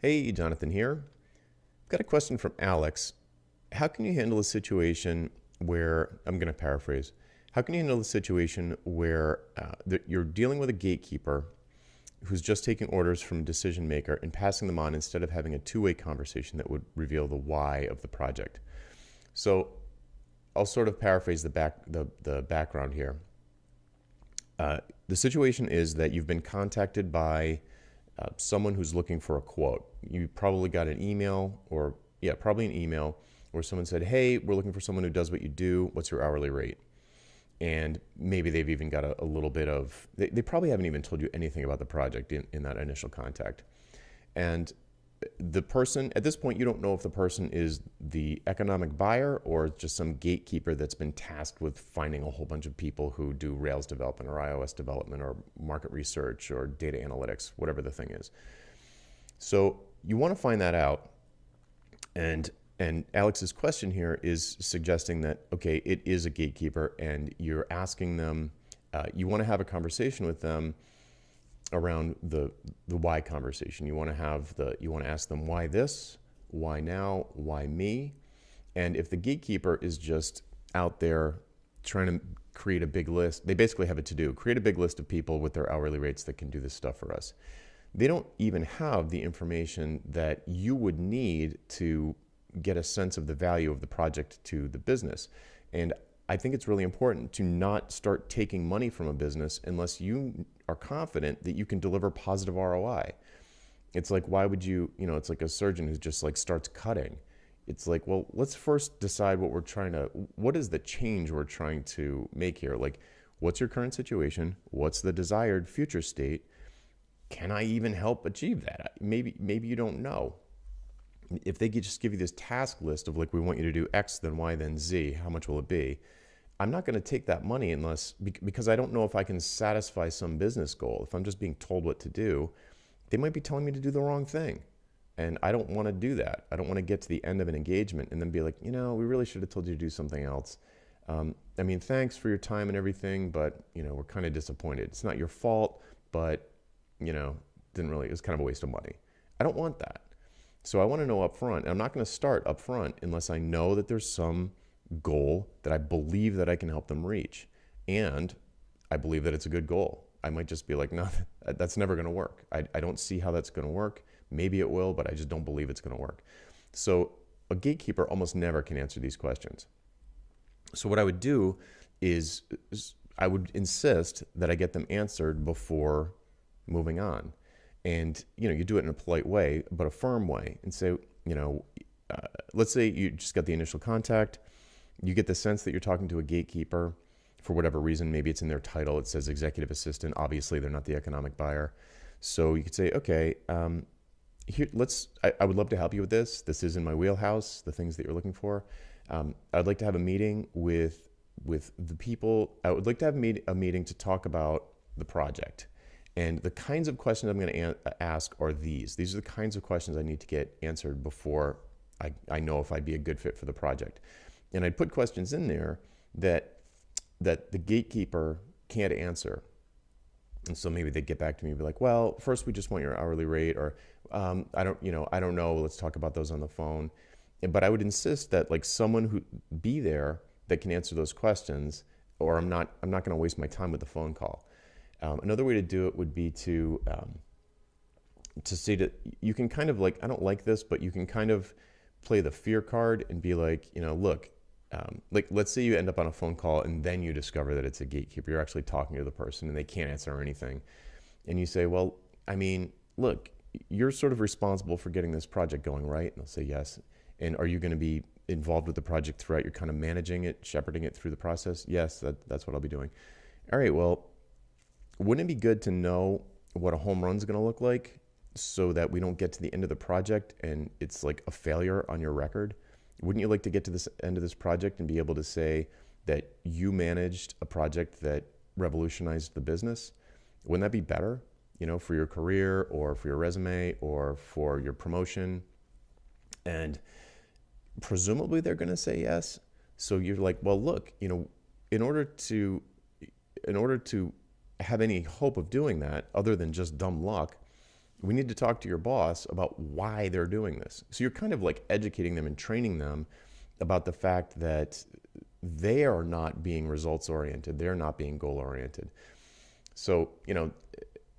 Hey, Jonathan here. I've got a question from Alex. How can you handle a situation where, I'm going to paraphrase, how can you handle a situation where you're dealing with a gatekeeper who's just taking orders from a decision maker and passing them on instead of having a two-way conversation that would reveal the why of the project? So I'll sort of paraphrase the background here. The situation is that you've been contacted by someone who's looking for a quote. You probably got an email, or yeah, probably an email where someone said, "Hey, we're looking for someone who does what you do. What's your hourly rate?" And maybe they've even got a little bit of, they probably haven't even told you anything about the project in that initial contact. And the person, at this point, you don't know if the person is the economic buyer or just some gatekeeper that's been tasked with finding a whole bunch of people who do Rails development or iOS development or market research or data analytics, whatever the thing is. So you want to find that out. And Alex's question here is suggesting that, okay, it is a gatekeeper and you're asking them, you want to have a conversation with them around the why conversation. You want to ask them why this, why now, why me? And if the gatekeeper is just out there trying to create a big list, they basically have it to do, create a big list of people with their hourly rates that can do this stuff for us. They don't even have the information that you would need to get a sense of the value of the project to the business. And I think it's really important to not start taking money from a business unless you are confident that you can deliver positive ROI. It's like, why would you, it's like a surgeon who just like starts cutting. It's like, well, let's first decide what is the change we're trying to make here? Like, what's your current situation? What's the desired future state? Can I even help achieve that? Maybe you don't know. If they could just give you this task list of like, we want you to do X, then Y, then Z, how much will it be? I'm not going to take that money because I don't know if I can satisfy some business goal. If I'm just being told what to do, they might be telling me to do the wrong thing. And I don't want to do that. I don't want to get to the end of an engagement and then be like, we really should have told you to do something else. Thanks for your time and everything, but, we're kind of disappointed. It's not your fault, but, it was kind of a waste of money. I don't want that. So I want to know up front. I'm not going to start up front unless I know that there's some goal that I believe that I can help them reach. And I believe that it's a good goal. I might just be like, no, that's never going to work. I don't see how that's going to work. Maybe it will, but I just don't believe it's going to work. So a gatekeeper almost never can answer these questions. So what I would do is I would insist that I get them answered before moving on. And, you do it in a polite way, but a firm way, and say, let's say you just got the initial contact. You get the sense that you're talking to a gatekeeper for whatever reason. Maybe it's in their title. It says executive assistant. Obviously, they're not the economic buyer. So you could say, okay, here, I would love to help you with this. This is in my wheelhouse, the things that you're looking for. I'd like to have a meeting with the people. I would like to have a meeting to talk about the project. And the kinds of questions I'm going to ask are these. These are the kinds of questions I need to get answered before I know if I'd be a good fit for the project. And I'd put questions in there that the gatekeeper can't answer. And so maybe they'd get back to me and be like, well, first we just want your hourly rate, or I don't know, let's talk about those on the phone. But I would insist that like someone who be there that can answer those questions, or I'm not going to waste my time with the phone call. Another way to do it would be to say that you can kind of like, I don't like this, but you can kind of play the fear card and be like, look, like let's say you end up on a phone call and then you discover that it's a gatekeeper. You're actually talking to the person and they can't answer anything. And you say, well, look, you're sort of responsible for getting this project going, right? And they'll say yes. And are you going to be involved with the project throughout? You're kind of managing it, shepherding it through the process? Yes, that's what I'll be doing. All right, well, wouldn't it be good to know what a home run's going to look like so that we don't get to the end of the project and it's like a failure on your record? Wouldn't you like to get to this end of this project and be able to say that you managed a project that revolutionized the business? Wouldn't that be better, for your career or for your resume or for your promotion? And presumably they're going to say yes. So you're like, well, look, in order to have any hope of doing that other than just dumb luck, we need to talk to your boss about why they're doing this. So you're kind of like educating them and training them about the fact that they are not being results oriented. They're not being goal oriented. So,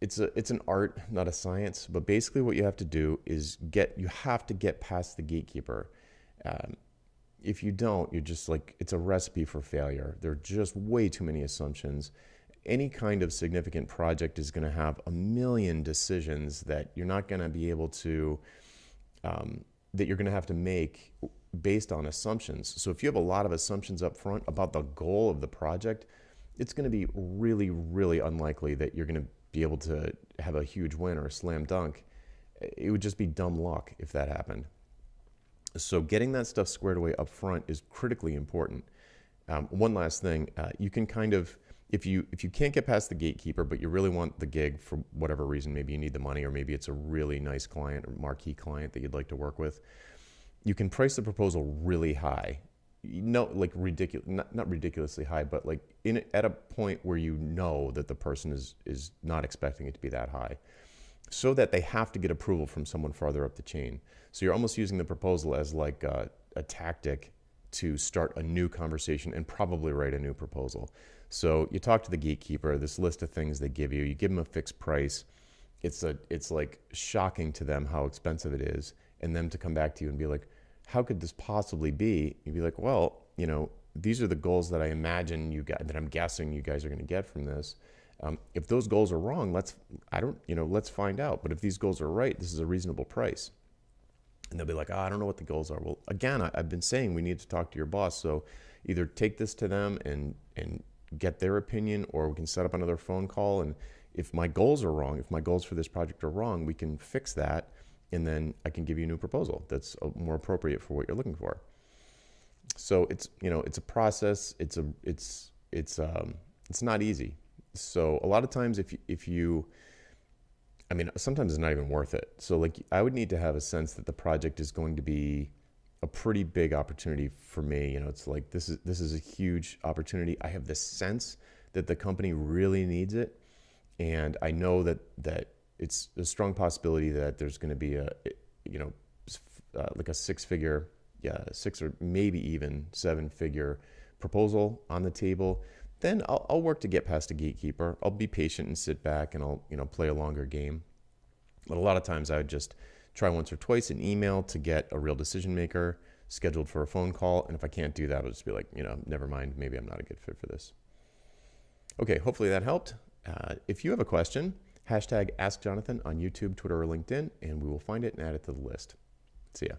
it's an art, not a science, but basically what you have to do is you have to get past the gatekeeper. If you don't, you're just like, it's a recipe for failure. There are just way too many assumptions. Any kind of significant project is going to have a million decisions that you're not going to be able to, that you're going to have to make based on assumptions. So if you have a lot of assumptions up front about the goal of the project, it's going to be really, really unlikely that you're going to be able to have a huge win or a slam dunk. It would just be dumb luck if that happened. So getting that stuff squared away up front is critically important. One last thing, you can kind of, if you can't get past the gatekeeper, but you really want the gig for whatever reason, maybe you need the money, or maybe it's a really nice client or marquee client that you'd like to work with, you can price the proposal really high. No, like ridiculous, not ridiculously high, but like at a point where you know that the person is not expecting it to be that high, so that they have to get approval from someone farther up the chain. So you're almost using the proposal as like a tactic to start a new conversation and probably write a new proposal. So you talk to the gatekeeper, this list of things they give you give them a fixed price. It's like shocking to them how expensive it is, and them to come back to you and be like, how could this possibly be? You'd be like, well, these are the goals that I imagine that I'm guessing you guys are going to get from this. If those goals are wrong, let's find out. But if these goals are right, this is a reasonable price. And they'll be like, I don't know what the goals are. Well, again, I've been saying we need to talk to your boss. So either take this to them and get their opinion, or we can set up another phone call. And if my goals are wrong, if my goals for this project are wrong, we can fix that. And then I can give you a new proposal that's more appropriate for what you're looking for. So it's a process. It's not easy. So a lot of times sometimes it's not even worth it. So like I would need to have a sense that the project is going to be a pretty big opportunity for me. It's like this is a huge opportunity. I have this sense that the company really needs it, and I know that it's a strong possibility that there's going to be like a six or maybe even seven-figure proposal on the table. Then I'll work to get past a gatekeeper. I'll be patient and sit back, and I'll play a longer game. But a lot of times I would just try once or twice an email to get a real decision maker scheduled for a phone call. And if I can't do that, I'll just be like, never mind, maybe I'm not a good fit for this. Okay, hopefully that helped. If you have a question, #AskJonathan on YouTube, Twitter, or LinkedIn, and we will find it and add it to the list. See ya.